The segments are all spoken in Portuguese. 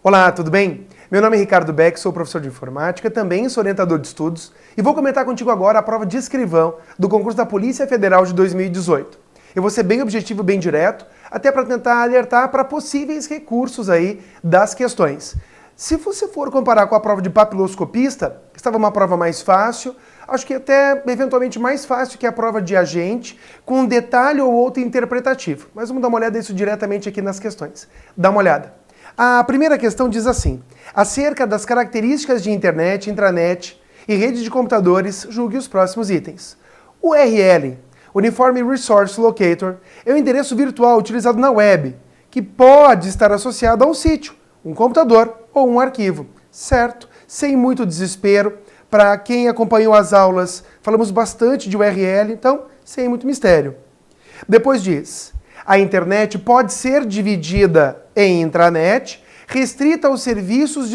Olá, tudo bem? Meu nome é Ricardo Beck, sou professor de informática, também sou orientador de estudos e vou comentar contigo agora a prova de escrivão do concurso da Polícia Federal de 2018. Eu vou ser bem objetivo, bem direto, até para tentar alertar para possíveis recursos aí das questões. Se você for comparar com a prova de papiloscopista, que estava uma prova mais fácil, acho que até eventualmente mais fácil que a prova de agente, com um detalhe ou outro interpretativo. Mas vamos dar uma olhada nisso diretamente aqui nas questões. Dá uma olhada. A primeira questão diz assim: acerca das características de internet, intranet e rede de computadores, julgue os próximos itens. O URL, Uniform Resource Locator, é um endereço virtual utilizado na web, que pode estar associado a um sítio, um computador ou um arquivo. Certo? Sem muito desespero. Para quem acompanhou as aulas, falamos bastante de URL, então sem muito mistério. Depois diz: a internet pode ser dividida em intranet, restrita aos serviços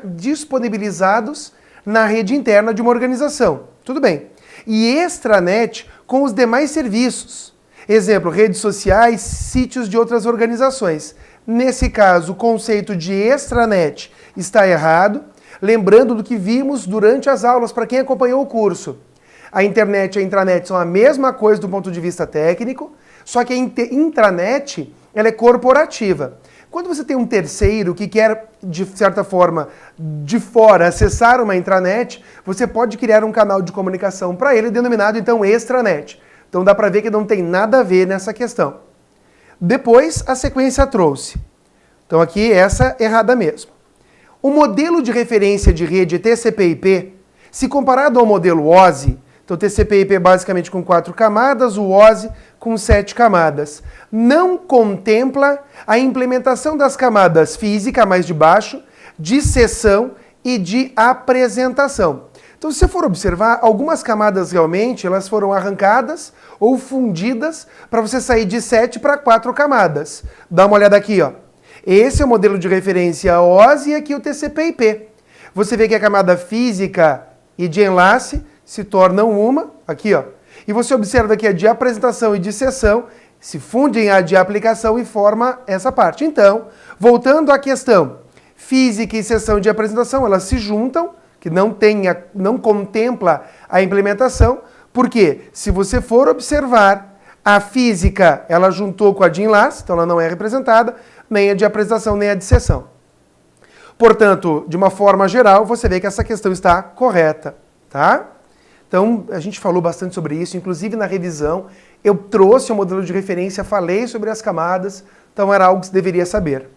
disponibilizados na rede interna de uma organização. Tudo bem. E extranet com os demais serviços. Exemplo, redes sociais, sítios de outras organizações. Nesse caso, o conceito de extranet está errado. Lembrando do que vimos durante as aulas, para quem acompanhou o curso. A internet e a intranet são a mesma coisa do ponto de vista técnico, só que a intranet ela é corporativa. Quando você tem um terceiro que quer, de certa forma, de fora, acessar uma intranet, você pode criar um canal de comunicação para ele, denominado, então, extranet. Então dá para ver que não tem nada a ver nessa questão. Depois, a sequência trouxe. Então aqui, essa errada mesmo. O modelo de referência de rede TCP/IP, se comparado ao modelo OSI, então TCP/IP basicamente com 4 camadas, o OSI com 7 camadas, não contempla a implementação das camadas física, mais de baixo, de sessão e de apresentação. Então, se você for observar, algumas camadas realmente elas foram arrancadas ou fundidas para você sair de 7 para 4 camadas. Dá uma olhada aqui, ó. Esse é o modelo de referência OSI e aqui o TCP/IP. Você vê que a camada física e de enlace se tornam uma, aqui ó. E você observa que a de apresentação e de sessão se fundem a de aplicação e forma essa parte. Então, voltando à questão, física e sessão de apresentação, elas se juntam, que não contempla a implementação, porque se você for observar, a física, ela juntou com a de enlace, então ela não é representada, nem a de apresentação, nem a de sessão. Portanto, de uma forma geral, você vê que essa questão está correta, tá? Então, a gente falou bastante sobre isso, inclusive na revisão, eu trouxe o modelo de referência, falei sobre as camadas, então era algo que você deveria saber.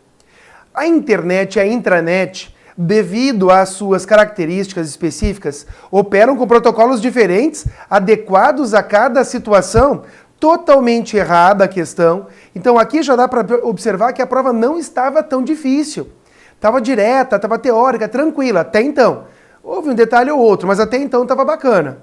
A internet e a intranet, devido às suas características específicas, operam com protocolos diferentes, adequados a cada situação. Totalmente errada a questão. Então aqui já dá para observar que a prova não estava tão difícil. Estava direta, estava teórica, tranquila, até então. Houve um detalhe ou outro, mas até então estava bacana.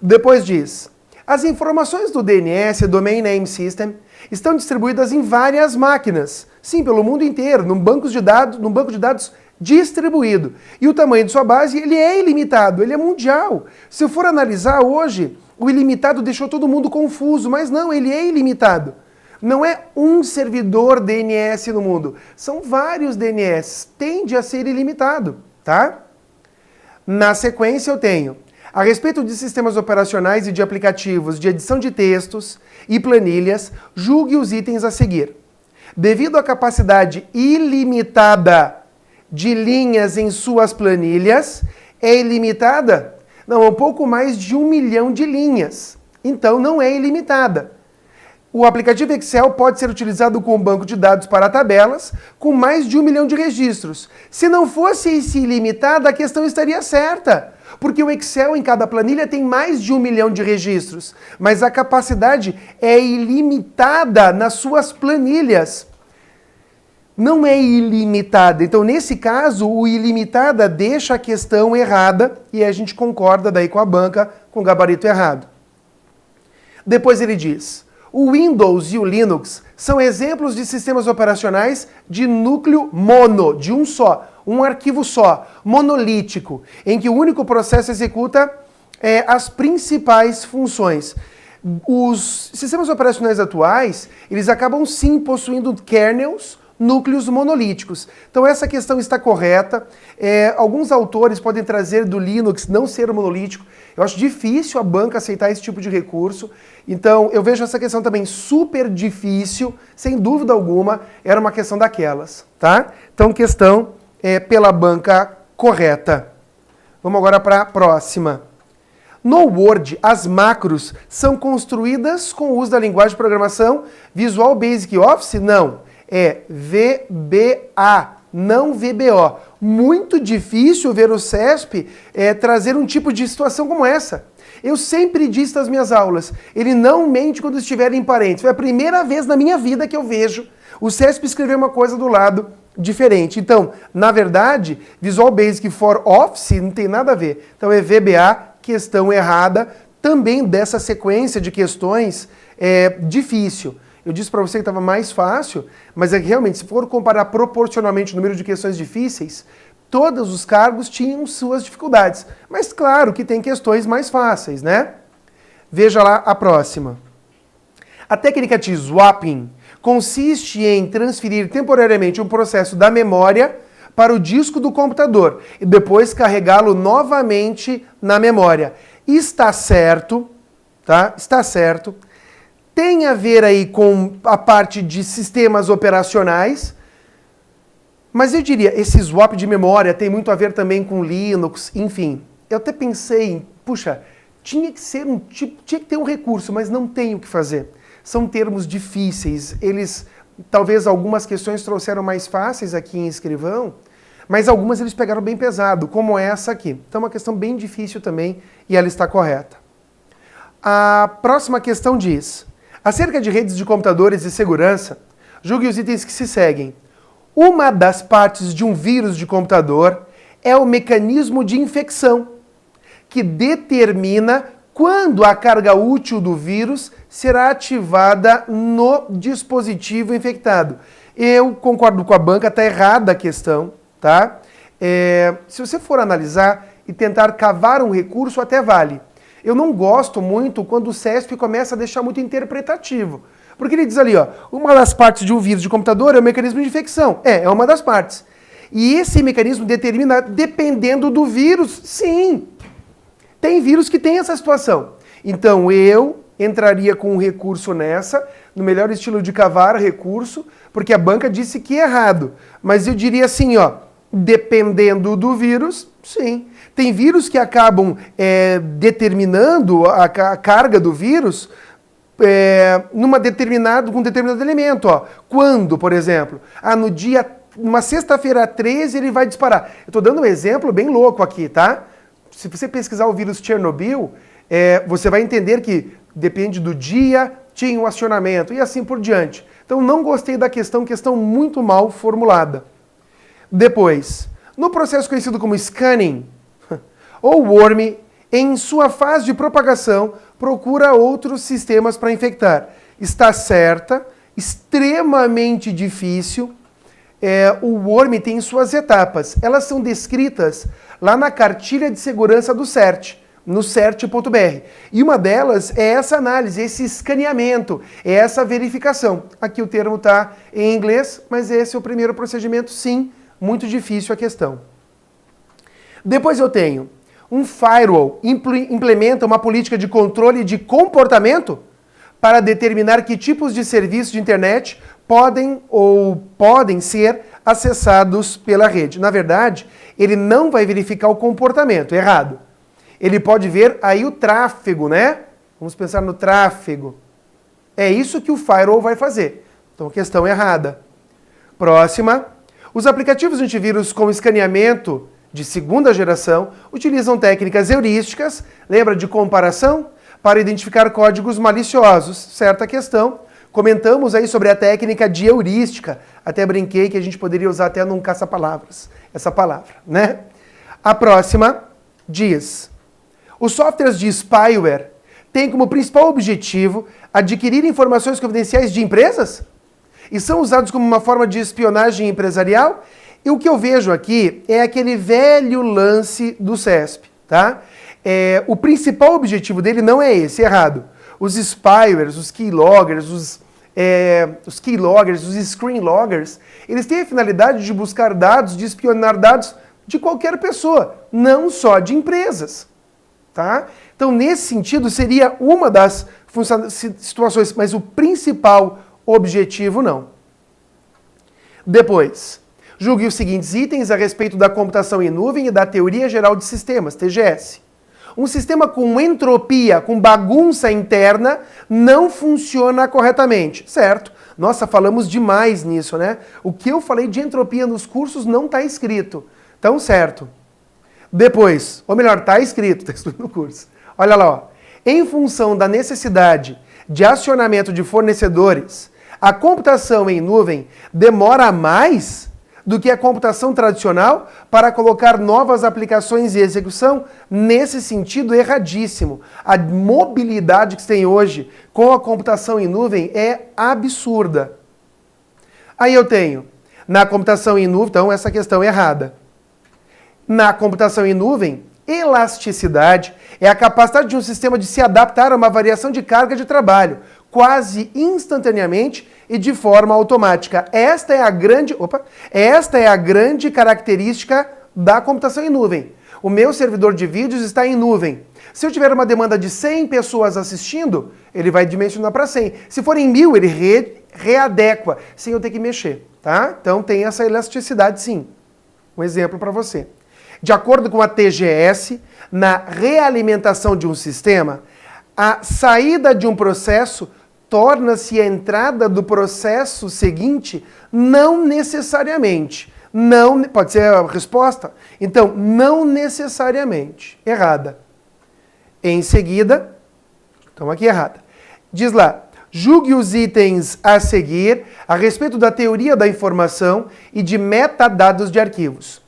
Depois diz: as informações do DNS, Domain Name System, estão distribuídas em várias máquinas. Sim, pelo mundo inteiro, num banco de dados distribuído. E o tamanho de sua base, ele é ilimitado, ele é mundial. Se eu for analisar hoje, o ilimitado deixou todo mundo confuso, mas não, ele é ilimitado. Não é um servidor DNS no mundo, são vários DNS, tende a ser ilimitado, tá? Na sequência eu tenho: a respeito de sistemas operacionais e de aplicativos de edição de textos e planilhas, julgue os itens a seguir. Devido à capacidade ilimitada de linhas em suas planilhas, é ilimitada? Não, é um pouco mais de 1 milhão de linhas. Então, não é ilimitada. O aplicativo Excel pode ser utilizado com um banco de dados para tabelas com mais de 1 milhão de registros. Se não fosse ilimitada, a questão estaria certa. Porque o Excel, em cada planilha, tem mais de 1 milhão de registros. Mas a capacidade é ilimitada nas suas planilhas. Não é ilimitada. Então, nesse caso, o ilimitada deixa a questão errada e a gente concorda daí com a banca com o gabarito errado. Depois ele diz: o Windows e o Linux são exemplos de sistemas operacionais de núcleo mono, de um só, um arquivo só, monolítico, em que o único processo executa as principais funções. Os sistemas operacionais atuais, eles acabam sim possuindo kernels, núcleos monolíticos. Então essa questão está correta. Alguns autores podem trazer do Linux não ser monolítico. Eu acho difícil a banca aceitar esse tipo de recurso. Então eu vejo essa questão também super difícil, sem dúvida alguma, era uma questão daquelas, tá? Então questão pela banca correta. Vamos agora para a próxima. No Word, as macros são construídas com o uso da linguagem de programação Visual Basic Office? Não, é VBA, não VBO. Muito difícil ver o CESP trazer um tipo de situação como essa. Eu sempre disse nas minhas aulas, ele não mente quando estiver em parênteses. Foi a primeira vez na minha vida que eu vejo o CESP escrever uma coisa do lado diferente. Então, na verdade, Visual Basic for Office não tem nada a ver. Então é VBA, questão errada, também dessa sequência de questões difícil. Eu disse para você que estava mais fácil, mas é que realmente, se for comparar proporcionalmente o número de questões difíceis, todos os cargos tinham suas dificuldades. Mas claro que tem questões mais fáceis, né? Veja lá a próxima. A técnica de swapping consiste em transferir temporariamente um processo da memória para o disco do computador e depois carregá-lo novamente na memória. Está certo, tá? Está certo. Tem a ver aí com a parte de sistemas operacionais, mas eu diria, esse swap de memória tem muito a ver também com Linux, enfim. Eu até pensei, puxa, tinha que ter um recurso, mas não tem o que fazer. São termos difíceis, talvez algumas questões trouxeram mais fáceis aqui em escrivão, mas algumas eles pegaram bem pesado, como essa aqui. Então é uma questão bem difícil também, e ela está correta. A próxima questão diz, acerca de redes de computadores e segurança, julgue os itens que se seguem. Uma das partes de um vírus de computador é o mecanismo de infecção, que determina quando a carga útil do vírus será ativada no dispositivo infectado. Eu concordo com a banca, está errada a questão, tá? Se você for analisar e tentar cavar um recurso, até vale. Eu não gosto muito quando o CESP começa a deixar muito interpretativo. Porque ele diz ali, ó, uma das partes de um vírus de computador é o mecanismo de infecção. É uma das partes. E esse mecanismo determina dependendo do vírus, sim. Tem vírus que tem essa situação. Então eu entraria com um recurso nessa, no melhor estilo de cavar recurso, porque a banca disse que é errado. Mas eu diria assim, ó, dependendo do vírus, sim. Tem vírus que acabam determinando a carga do vírus com um determinado elemento. Ó. Quando, por exemplo? Numa sexta-feira 13 ele vai disparar. Eu estou dando um exemplo bem louco aqui, tá? Se você pesquisar o vírus Chernobyl, você vai entender que depende do dia, tinha um acionamento e assim por diante. Então não gostei da questão muito mal formulada. Depois, no processo conhecido como scanning, o worm, em sua fase de propagação, procura outros sistemas para infectar. Está certa, extremamente difícil. O worm tem suas etapas. Elas são descritas lá na cartilha de segurança do CERT, no cert.br. E uma delas é essa análise, esse escaneamento, essa verificação. Aqui o termo está em inglês, mas esse é o primeiro procedimento, sim, muito difícil a questão. Depois eu tenho um firewall, implementa uma política de controle de comportamento para determinar que tipos de serviços de internet podem ser acessados pela rede. Na verdade, ele não vai verificar o comportamento, errado. Ele pode ver aí o tráfego, né? Vamos pensar no tráfego. É isso que o firewall vai fazer. Então, questão errada. Próxima. Os aplicativos de antivírus com escaneamento de segunda geração utilizam técnicas heurísticas, lembra de comparação? Para identificar códigos maliciosos. Certa questão. Comentamos aí sobre a técnica de heurística. Até brinquei que a gente poderia usar até num caça-palavras, essa palavra, né? A próxima diz: os softwares de spyware têm como principal objetivo adquirir informações confidenciais de empresas? E são usados como uma forma de espionagem empresarial? E o que eu vejo aqui é aquele velho lance do CESP, tá? O principal objetivo dele não é esse, errado. Os spywares, os keyloggers, os os keyloggers, os screen loggers, eles têm a finalidade de buscar dados, de espionar dados de qualquer pessoa, não só de empresas. Tá? Então, nesse sentido, seria uma das situações, mas o principal objetivo não. Depois, julgue os seguintes itens a respeito da computação em nuvem e da teoria geral de sistemas, TGS. Um sistema com entropia, com bagunça interna, não funciona corretamente, certo? Nossa, falamos demais nisso, né? O que eu falei de entropia nos cursos não está escrito. Então, certo. Depois, ou melhor, está escrito no curso. Olha lá, ó. Em função da necessidade de acionamento de fornecedores, a computação em nuvem demora mais do que a computação tradicional para colocar novas aplicações em execução. Nesse sentido, erradíssimo. A mobilidade que se tem hoje com a computação em nuvem é absurda. Aí eu tenho, na computação em nuvem, então essa questão é errada. Na computação em nuvem, elasticidade é a capacidade de um sistema de se adaptar a uma variação de carga de trabalho, quase instantaneamente e de forma automática. Esta é a grande característica da computação em nuvem. O meu servidor de vídeos está em nuvem. Se eu tiver uma demanda de 100 pessoas assistindo, ele vai dimensionar para 100. Se for em 1000, ele readequa, sem eu ter que mexer. Tá? Então tem essa elasticidade sim. Um exemplo para você. De acordo com a TGS, na realimentação de um sistema, a saída de um processo torna-se a entrada do processo seguinte? Não necessariamente. Não, pode ser a resposta? Então, não necessariamente. Errada. Em seguida, então aqui errada. Diz lá, julgue os itens a seguir a respeito da teoria da informação e de metadados de arquivos.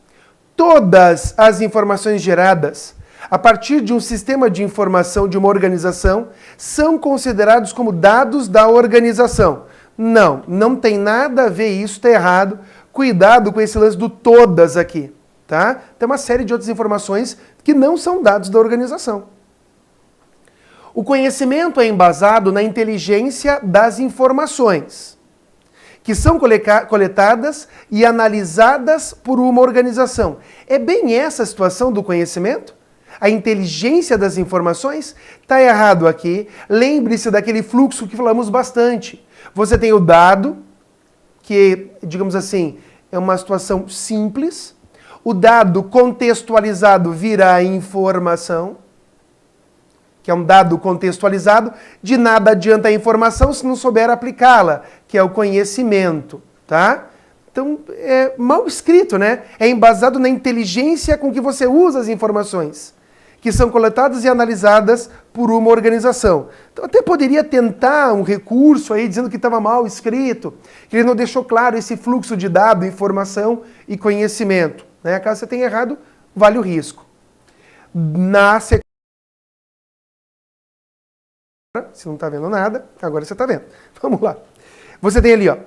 Todas as informações geradas a partir de um sistema de informação de uma organização são considerados como dados da organização. Não, não tem nada a ver isso, está errado. Cuidado com esse lance do todas aqui, tá? Tem uma série de outras informações que não são dados da organização. O conhecimento é embasado na inteligência das informações, que são coletadas e analisadas por uma organização. É bem essa a situação do conhecimento? A inteligência das informações? Está errado aqui. Lembre-se daquele fluxo que falamos bastante. Você tem o dado, que, digamos assim, é uma situação simples. O dado contextualizado vira a informação, que é um dado contextualizado. De nada adianta a informação se não souber aplicá-la, que é o conhecimento, tá? Então, é mal escrito, né? É embasado na inteligência com que você usa as informações, que são coletadas e analisadas por uma organização. Então, até poderia tentar um recurso aí dizendo que estava mal escrito, que ele não deixou claro esse fluxo de dado, informação e conhecimento. Né? Caso você tenha errado, vale o risco. Na sequência, você não está vendo nada, agora você está vendo. Vamos lá. Você tem ali, ó,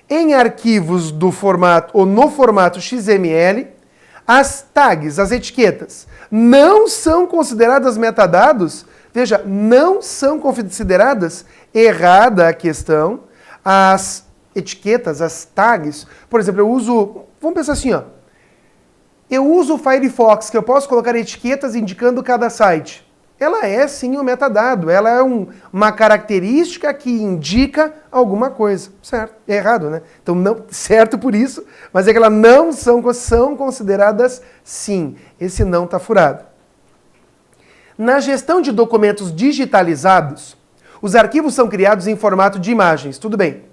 em arquivos do formato ou no formato XML, as tags, as etiquetas, não são consideradas metadados. Veja, não são consideradas. Errada a questão. As etiquetas, as tags, por exemplo, eu uso, vamos pensar assim, ó. Eu uso o Firefox, que eu posso colocar etiquetas indicando cada site. Ela é sim um metadado, ela é uma característica que indica alguma coisa, certo? É errado, né? Então, não, certo por isso, mas é que elas não são consideradas sim. Esse não está furado. Na gestão de documentos digitalizados, os arquivos são criados em formato de imagens, tudo bem.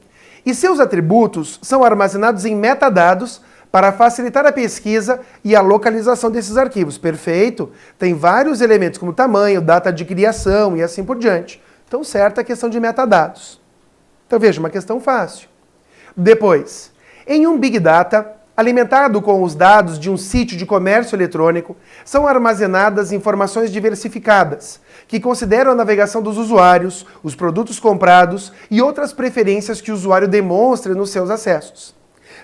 E seus atributos são armazenados em metadados para facilitar a pesquisa e a localização desses arquivos. Perfeito? Tem vários elementos, como tamanho, data de criação e assim por diante. Então, certa a questão de metadados. Então, veja, uma questão fácil. Depois, em um Big Data, alimentado com os dados de um sítio de comércio eletrônico, são armazenadas informações diversificadas, que consideram a navegação dos usuários, os produtos comprados e outras preferências que o usuário demonstra nos seus acessos.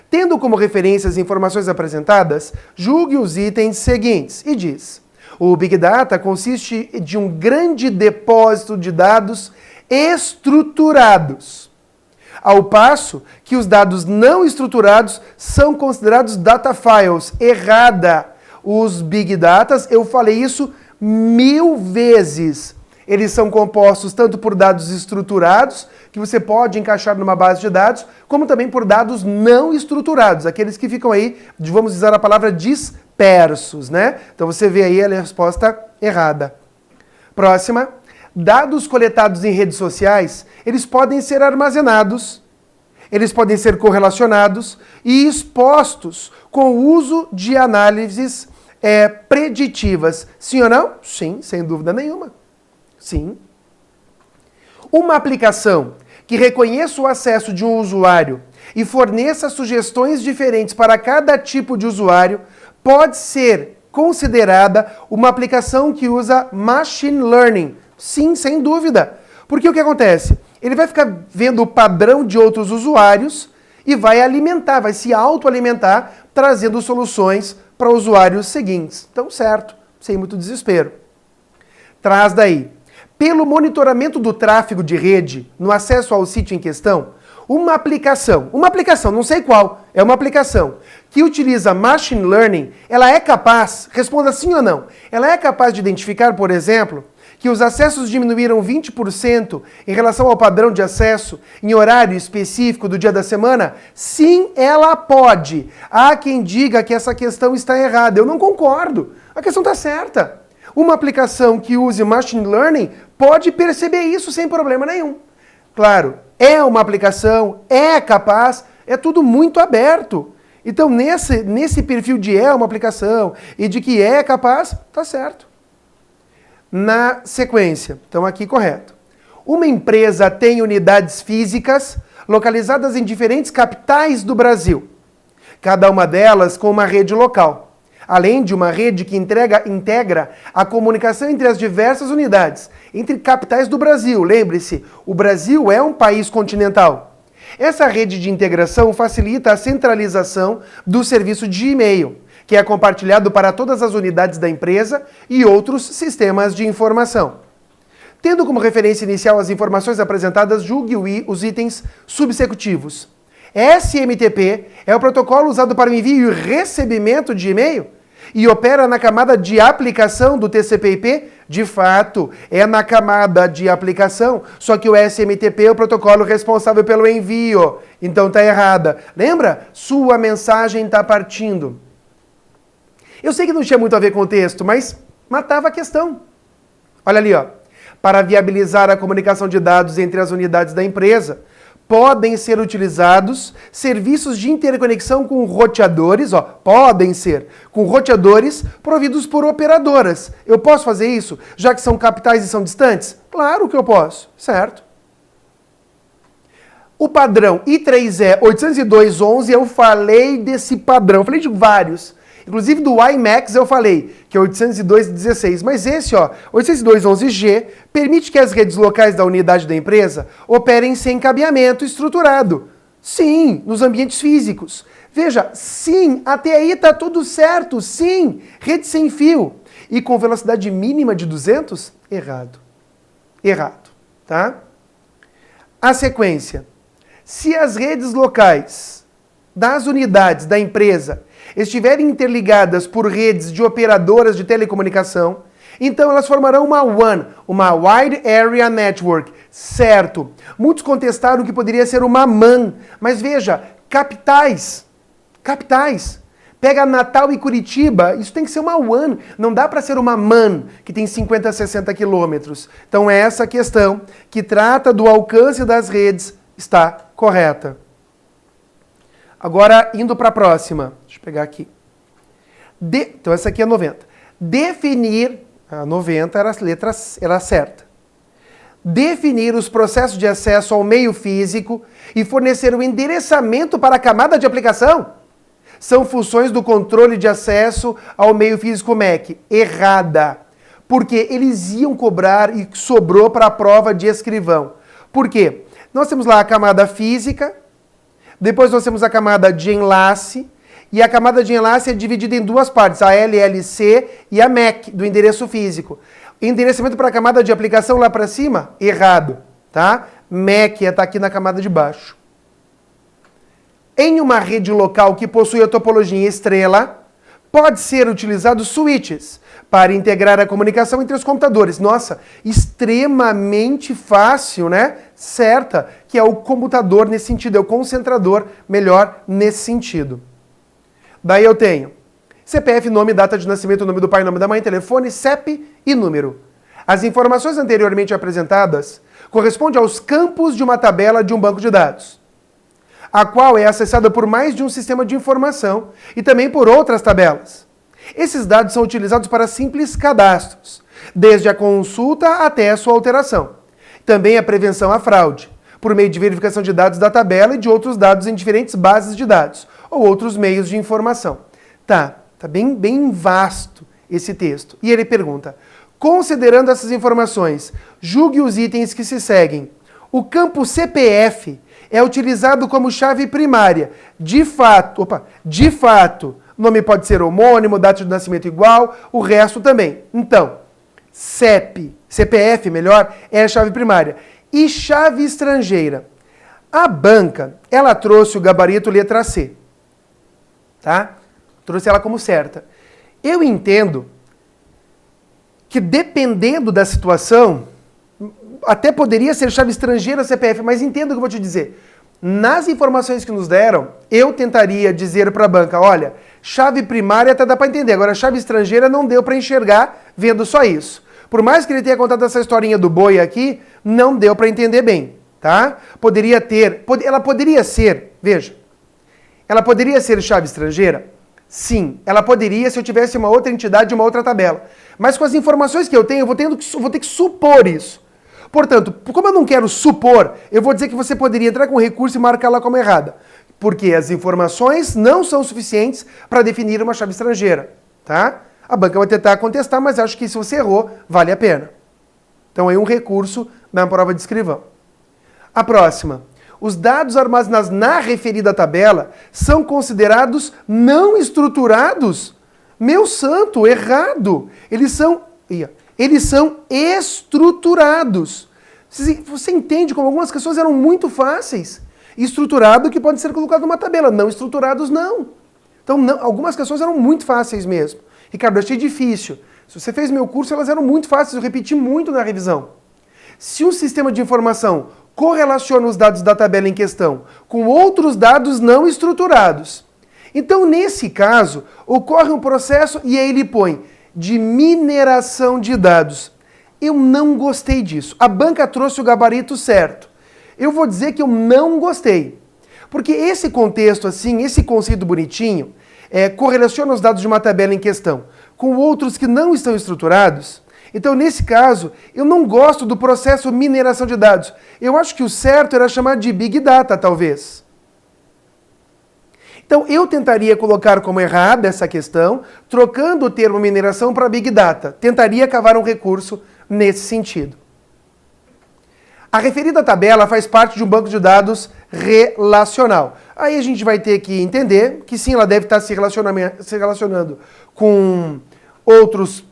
Tendo como referência as informações apresentadas, julgue os itens seguintes e diz: o Big Data consiste de um grande depósito de dados estruturados, ao passo que os dados não estruturados são considerados data files. Errada. Os Big Datas, eu falei isso 1000 vezes. Eles são compostos tanto por dados estruturados, que você pode encaixar numa base de dados, como também por dados não estruturados, aqueles que ficam aí, vamos usar a palavra dispersos, né? Então você vê aí a resposta errada. Próxima. Dados coletados em redes sociais, eles podem ser armazenados, eles podem ser correlacionados e expostos com o uso de análises preditivas. Sim ou não? Sim, sem dúvida nenhuma. Sim. Uma aplicação que reconheça o acesso de um usuário e forneça sugestões diferentes para cada tipo de usuário pode ser considerada uma aplicação que usa machine learning. Sim, sem dúvida. Porque o que acontece? Ele vai ficar vendo o padrão de outros usuários e vai alimentar, vai se autoalimentar, trazendo soluções para usuários seguintes. Então, certo, sem muito desespero. Traz daí. Pelo monitoramento do tráfego de rede no acesso ao sítio em questão, uma aplicação, não sei qual, é uma aplicação que utiliza machine learning, ela é capaz, responda sim ou não, ela é capaz de identificar, por exemplo, que os acessos diminuíram 20% em relação ao padrão de acesso em horário específico do dia da semana? Sim, ela pode. Há quem diga que essa questão está errada. Eu não concordo. A questão está certa. Uma aplicação que use machine learning pode perceber isso sem problema nenhum. Claro, é uma aplicação, é capaz, é tudo muito aberto. Então, nesse perfil de é uma aplicação e de que é capaz, está certo. Na sequência, então aqui correto. Uma empresa tem unidades físicas localizadas em diferentes capitais do Brasil, cada uma delas com uma rede local, além de uma rede que integra a comunicação entre as diversas unidades, entre capitais do Brasil. Lembre-se, o Brasil é um país continental. Essa rede de integração facilita a centralização do serviço de e-mail, que é compartilhado para todas as unidades da empresa e outros sistemas de informação. Tendo como referência inicial as informações apresentadas, julgue os itens subsecutivos. SMTP é o protocolo usado para o envio e recebimento de e-mail e opera na camada de aplicação do TCP/IP. De fato, é na camada de aplicação, só que o SMTP é o protocolo responsável pelo envio. Então está errada. Lembra? Sua mensagem está partindo. Eu sei que não tinha muito a ver com o texto, mas matava a questão. Olha ali, ó. Para viabilizar a comunicação de dados entre as unidades da empresa, podem ser utilizados serviços de interconexão com roteadores, ó, podem ser, com roteadores providos por operadoras. Eu posso fazer isso, já que são capitais e são distantes? Claro que eu posso, certo? O padrão I3E 802.11, eu falei desse padrão, eu falei de vários. Inclusive do WiMAX eu falei, que é 802.16, mas esse, ó, 802.11G, permite que as redes locais da unidade da empresa operem sem cabeamento estruturado. Sim, nos ambientes físicos. Veja, sim, até aí está tudo certo, sim, rede sem fio. E com velocidade mínima de 200? Errado. Errado, tá? A sequência. Se as redes locais das unidades da empresa estiverem interligadas por redes de operadoras de telecomunicação, então elas formarão uma WAN, uma Wide Area Network. Certo. Muitos contestaram que poderia ser uma MAN, mas veja, capitais. Pega Natal e Curitiba, isso tem que ser uma WAN, não dá para ser uma MAN, que tem 50 a 60 quilômetros. Então essa questão que trata do alcance das redes está correta. Agora, indo para a próxima. Deixa eu pegar aqui. Então, essa aqui é 90. Definir, a 90 era certa. Definir os processos de acesso ao meio físico e fornecer o endereçamento para a camada de aplicação são funções do controle de acesso ao meio físico MEC. Errada. Porque eles iam cobrar e sobrou para a prova de escrivão. Por quê? Nós temos lá a camada física, depois nós temos a camada de enlace, e a camada de enlace é dividida em duas partes, a LLC e a MEC, do endereço físico. Endereçamento para a camada de aplicação lá para cima? Errado, tá? MEC está aqui na camada de baixo. Em uma rede local que possui a topologia em estrela, pode ser utilizado switches para integrar a comunicação entre os computadores. Nossa, extremamente fácil, né? Certa, que é o computador nesse sentido, é o concentrador melhor nesse sentido. Daí eu tenho CPF, nome, data de nascimento, nome do pai, nome da mãe, telefone, CEP e número. As informações anteriormente apresentadas correspondem aos campos de uma tabela de um banco de dados, a qual é acessada por mais de um sistema de informação e também por outras tabelas. Esses dados são utilizados para simples cadastros, desde a consulta até a sua alteração. Também a prevenção à fraude, por meio de verificação de dados da tabela e de outros dados em diferentes bases de dados, ou outros meios de informação. Tá bem vasto esse texto. E ele pergunta, considerando essas informações, julgue os itens que se seguem. O campo CPF é utilizado como chave primária. De fato, nome pode ser homônimo, data de nascimento igual, o resto também. Então, CPF, é a chave primária. E chave estrangeira. A banca, ela trouxe o gabarito letra C. Tá? Trouxe ela como certa. Eu entendo que dependendo da situação, até poderia ser chave estrangeira CPF, mas entenda o que eu vou te dizer. Nas informações que nos deram, eu tentaria dizer para a banca, olha, chave primária até dá para entender, agora chave estrangeira não deu para enxergar vendo só isso. Por mais que ele tenha contado essa historinha do boi aqui, não deu para entender bem, tá? Ela poderia ser, veja, ela poderia ser chave estrangeira? Sim, ela poderia se eu tivesse uma outra entidade, uma outra tabela. Mas com as informações que eu tenho, eu vou ter que supor isso. Portanto, como eu não quero supor, eu vou dizer que você poderia entrar com recurso e marcar ela como errada. Porque as informações não são suficientes para definir uma chave estrangeira, tá? A banca vai tentar contestar, mas acho que se você errou, vale a pena. Então, aí um recurso na prova de escrivão. A próxima. Os dados armazenados na referida tabela são considerados não estruturados? Meu santo, errado! Eles são estruturados. Você entende como algumas questões eram muito fáceis? Estruturado que pode ser colocado numa tabela, não estruturados não. Então, algumas questões eram muito fáceis mesmo. Ricardo, eu achei difícil. Se você fez meu curso, elas eram muito fáceis, eu repeti muito na revisão. Se um sistema de informação correlaciona os dados da tabela em questão com outros dados não estruturados, então, nesse caso, ocorre um processo e aí ele põe de mineração de dados. Eu não gostei disso. A banca trouxe o gabarito certo. Eu vou dizer que eu não gostei. Porque esse contexto assim, esse conceito bonitinho, correlaciona os dados de uma tabela em questão com outros que não estão estruturados. Então, nesse caso, eu não gosto do processo mineração de dados. Eu acho que o certo era chamar de Big Data, talvez. Então, eu tentaria colocar como errada essa questão, trocando o termo mineração para Big Data. Tentaria cavar um recurso nesse sentido. A referida tabela faz parte de um banco de dados relacional. Aí a gente vai ter que entender que sim, ela deve estar se relacionando com outras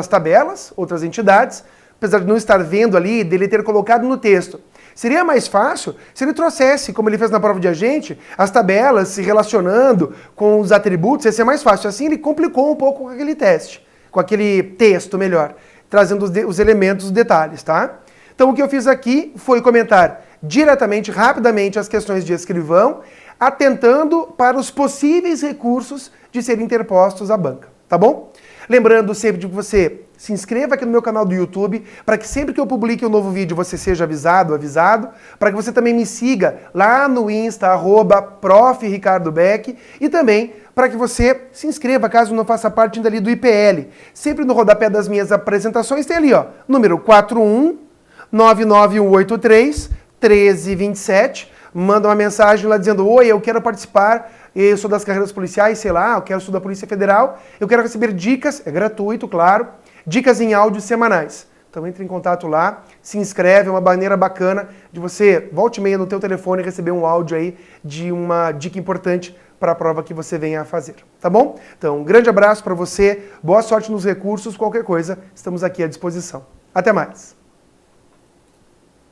tabelas, outras entidades, apesar de não estar vendo ali, dele ter colocado no texto. Seria mais fácil se ele trouxesse, como ele fez na prova de agente, as tabelas se relacionando com os atributos, ia ser mais fácil. Assim ele complicou um pouco com aquele teste, com aquele texto melhor, trazendo os elementos, os detalhes, tá? Então o que eu fiz aqui foi comentar diretamente, rapidamente, as questões de escrivão, atentando para os possíveis recursos de serem interpostos à banca, tá bom? Lembrando sempre de que você se inscreva aqui no meu canal do YouTube, para que sempre que eu publique um novo vídeo você seja avisado, para que você também me siga lá no Insta, @profRicardoBeck, e também para que você se inscreva, caso não faça parte ainda ali do IPL. Sempre no rodapé das minhas apresentações tem ali, ó, número 41991831327, manda uma mensagem lá dizendo, oi, eu quero participar, eu sou das carreiras policiais, sei lá, eu sou da Polícia Federal, eu quero receber dicas, é gratuito, claro, dicas em áudios semanais. Então entre em contato lá, se inscreve, é uma maneira bacana de você, volte e meia no teu telefone, receber um áudio aí de uma dica importante para a prova que você venha a fazer, tá bom? Então um grande abraço para você, boa sorte nos recursos, qualquer coisa, estamos aqui à disposição. Até mais!